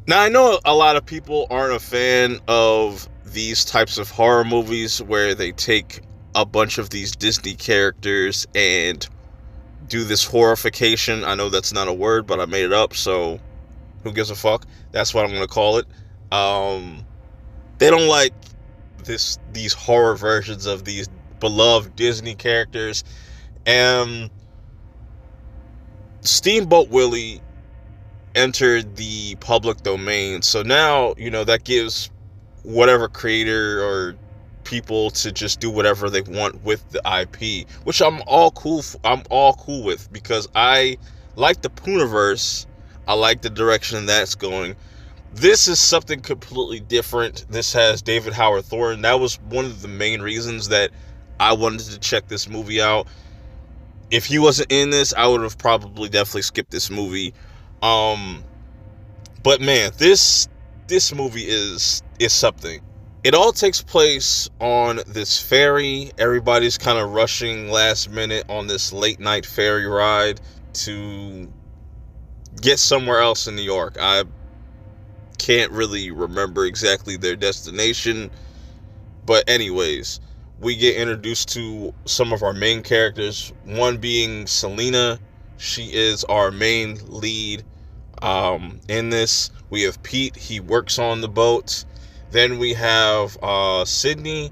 Now, I know a lot of people aren't a fan of these types of horror movies where they take a bunch of these Disney characters and do this horrification. I know that's not a word, but I made it up, so who gives a fuck? That's what I'm gonna call it. Um, they don't like these horror versions of these beloved Disney characters. And Steamboat Willie entered the public domain, so now that gives whatever creator or people to just do whatever they want with the IP, which I'm all cool with because I like the Pooniverse. I like the direction that's going. This is something completely different. This has David Howard Thornton. That was one of the main reasons that I wanted to check this movie out. If he wasn't in this, I would have probably definitely skipped this movie. Um, but man, this movie is something. It all takes place on this ferry. Everybody's kind of rushing last minute on this late night ferry ride to get somewhere else in New York. I can't really remember exactly their destination, but anyways, we get introduced to some of our main characters, one being Selena. She is our main lead. In this, we have Pete. He works on the boat. Then we have Sydney.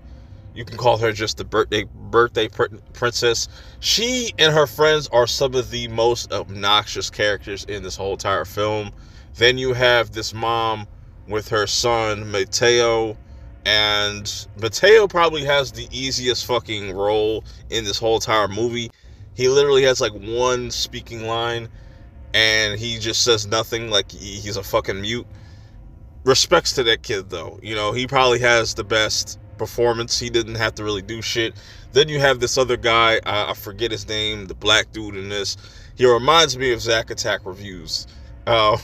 You can call her just the birthday princess. She and her friends are some of the most obnoxious characters in this whole entire film. Then you have this mom with her son Mateo, and Mateo probably has the easiest fucking role in this whole entire movie. He literally has like one speaking line, and he just says nothing, like he's a fucking mute. Respects to that kid though. He probably has the best performance. He didn't have to really do shit. Then you have this other guy, I forget his name, the black dude in this. He reminds me of Zach Attack Reviews. Uh,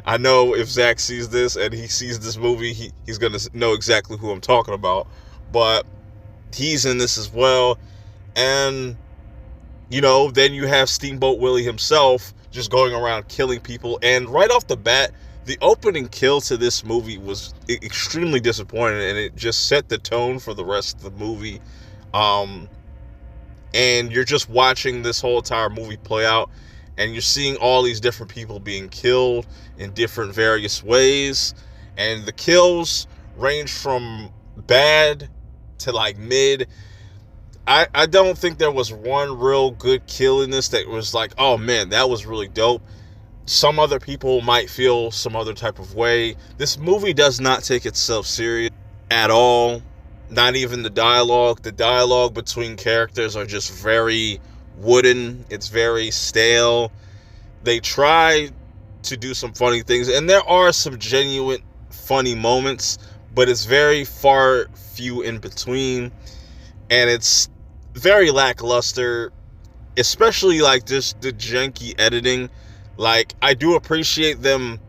I know if Zach sees this and he sees this movie, he's gonna know exactly who I'm talking about. But he's in this as well. And then you have Steamboat Willie himself just going around killing people. And right off the bat, the opening kill to this movie was extremely disappointing, and it just set the tone for the rest of the movie. Um, and you're just watching this whole entire movie play out, and you're seeing all these different people being killed in different various ways. And the kills range from bad to like mid. I don't think there was one real good kill in this that was like, oh man, that was really dope. Some other people might feel some other type of way. This movie does not take itself serious at all. Not even the dialogue. The dialogue between characters are just very wooden. It's very stale. They try to do some funny things, and there are some genuine funny moments, but it's very far few in between, and it's very lackluster, especially like just the janky editing. Like, I do appreciate them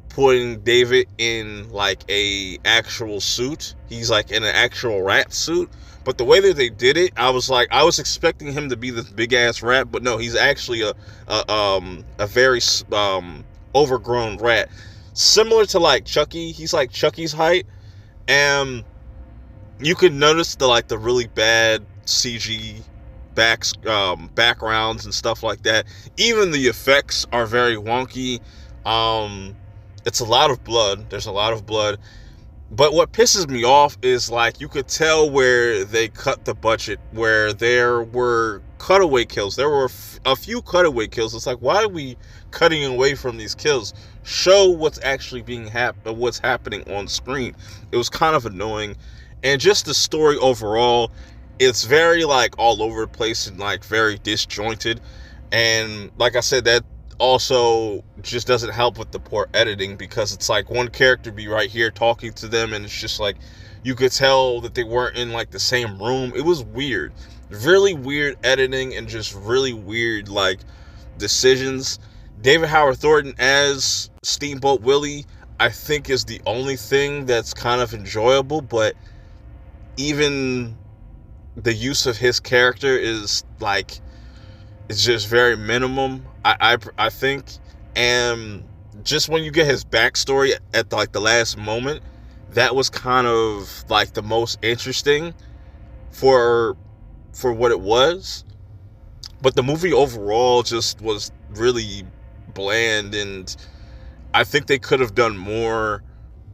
putting David in like a actual suit. He's like in an actual rat suit. But the way that they did it, I was expecting him to be this big ass rat, but no, he's actually a very overgrown rat, similar to like Chucky. He's like Chucky's height, and you can notice the really bad CG backgrounds and stuff like that. Even the effects are very wonky. It's a lot of blood. There's a lot of blood. But what pisses me off is like you could tell where they cut the budget, where there were cutaway kills. There were a few cutaway kills. It's like, why are we cutting away from these kills? Show what's actually what's happening on screen. It was kind of annoying. And just the story overall, it's very like all over the place and like very disjointed. And like I said, that also just doesn't help with the poor editing, because it's like one character be right here talking to them, and it's just like you could tell that they weren't in like the same room. It was weird, really weird editing, and just really weird like decisions. David Howard Thornton as Steamboat Willie, I think, is the only thing that's kind of enjoyable, but even the use of his character is like, it's just very minimum, I think. And just when you get his backstory at like the last moment, that was kind of like the most interesting for what it was. But the movie overall just was really bland, and I think they could have done more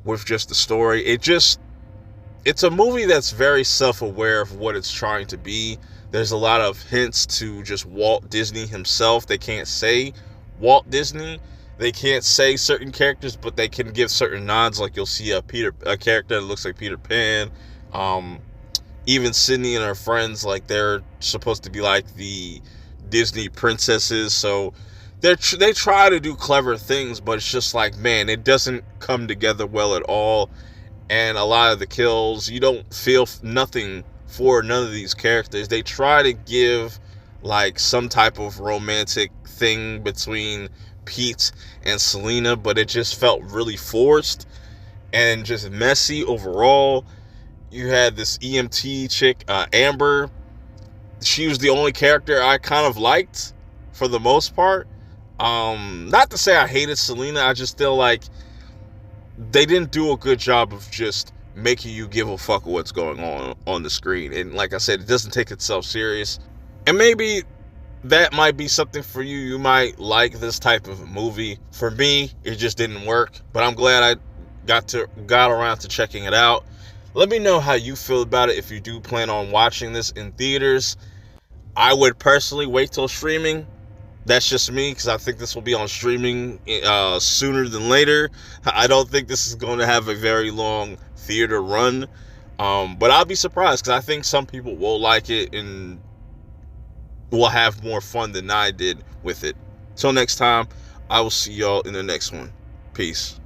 with just the story. It's a movie that's very self-aware of what it's trying to be. There's a lot of hints to just Walt Disney himself. They can't say Walt Disney. They can't say certain characters, but they can give certain nods. Like you'll see a character that looks like Peter Pan. Um, Even Sydney and her friends, like they're supposed to be like the Disney princesses. So they try to do clever things, but it's just like, man, it doesn't come together well at all. And a lot of the kills, you don't feel nothing for none of these characters. They try to give like some type of romantic thing between Pete and Selena, but it just felt really forced and just messy overall. You had this EMT chick, Amber. She was the only character I kind of liked for the most part. Not to say I hated Selena, I just feel like they didn't do a good job of just making you give a fuck what's going on the screen. And like I said, it doesn't take itself serious. And maybe that might be something for you. You might like this type of movie. For me, it just didn't work. But I'm glad I got around to checking it out. Let me know how you feel about it if you do plan on watching this in theaters. I would personally wait till streaming. That's just me, because I think this will be on streaming sooner than later. I don't think this is going to have a very long theater run. But I'll be surprised, because I think some people will like it and will have more fun than I did with it. Till next time, I will see y'all in the next one. Peace.